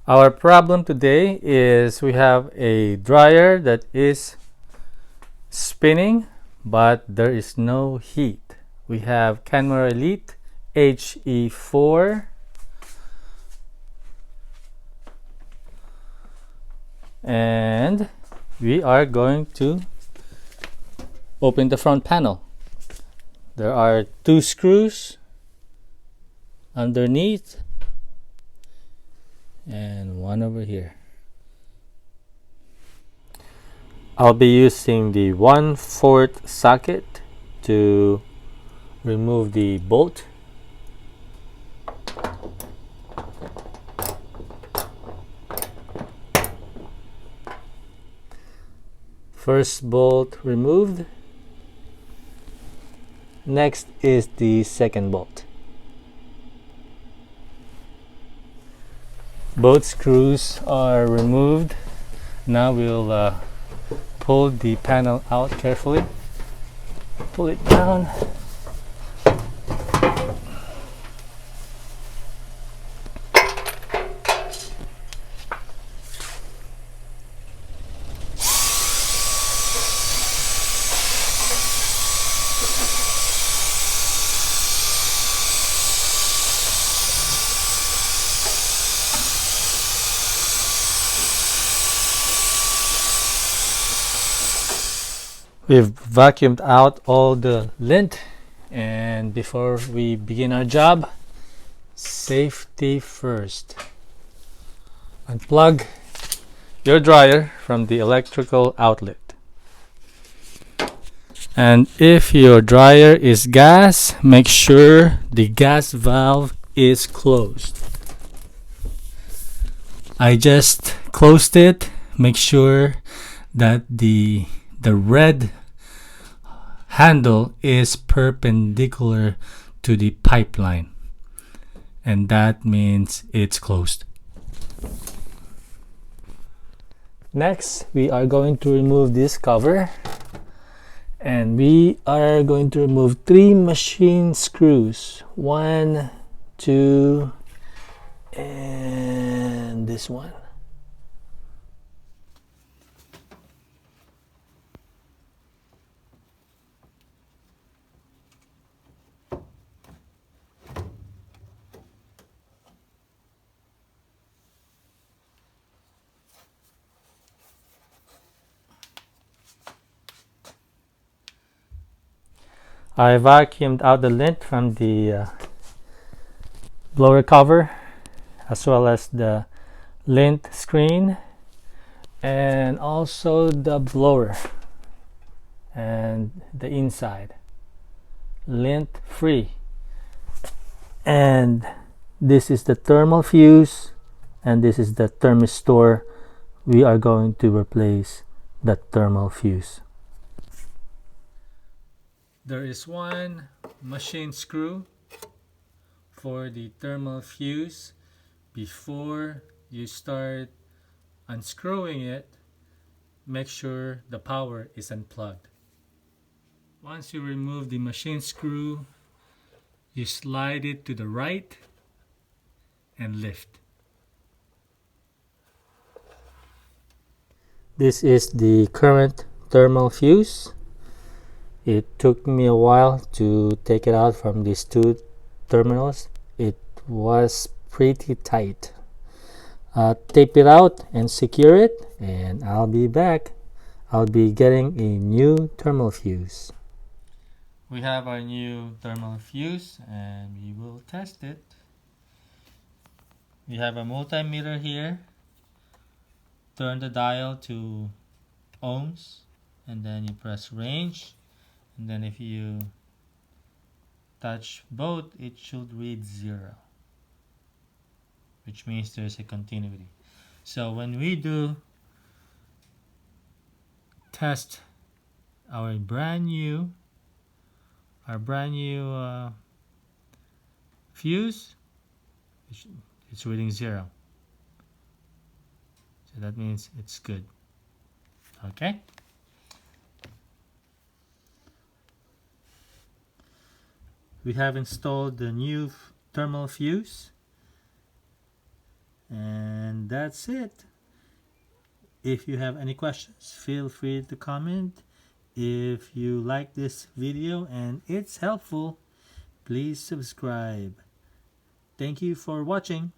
Our problem today is we have a dryer that is spinning, but there is no heat. We have Kenmore Elite HE4, and we are going to open the front panel. There are two screws underneath and one over here. I'll be using the 1/4 socket to remove the bolt. First bolt removed. Next is the second bolt. Both screws are removed. Now we'll pull the panel out carefully. Pull it down. We've vacuumed out all the lint, and before we begin our job, safety first. Unplug your dryer from the electrical outlet. And if your dryer is gas, make sure the gas valve is closed. I just closed it. Make sure that the red handle is perpendicular to the pipeline, and that means it's closed. Next, we are going to remove this cover, and we are going to remove 3 machine screws. 1, 2, and this one. I vacuumed out the lint from the blower cover, as well as the lint screen, and also the blower and the inside, lint free. And this is the thermal fuse, and this is the thermistor. We are going to replace the thermal fuse. There is one machine screw for the thermal fuse. Before you start unscrewing it, make sure the power is unplugged. Once you remove the machine screw, you slide it to the right and lift. This is the current thermal fuse. It took me a while to take it out from these 2 terminals. It was pretty tight. Tape it out and secure it, and I'll be back. I'll be getting a new thermal fuse. We have our new thermal fuse, and we will test it. We have a multimeter here. Turn the dial to ohms, and then you press range, and then if you touch both, it should read 0, which means there's a continuity. So when we do test our brand new fuse, it's reading 0. So that means it's good. Okay. We have installed the new thermal fuse, and And that's it. If you have any questions, feel free to comment. If you like this video and it's helpful, please subscribe. Thank you for watching.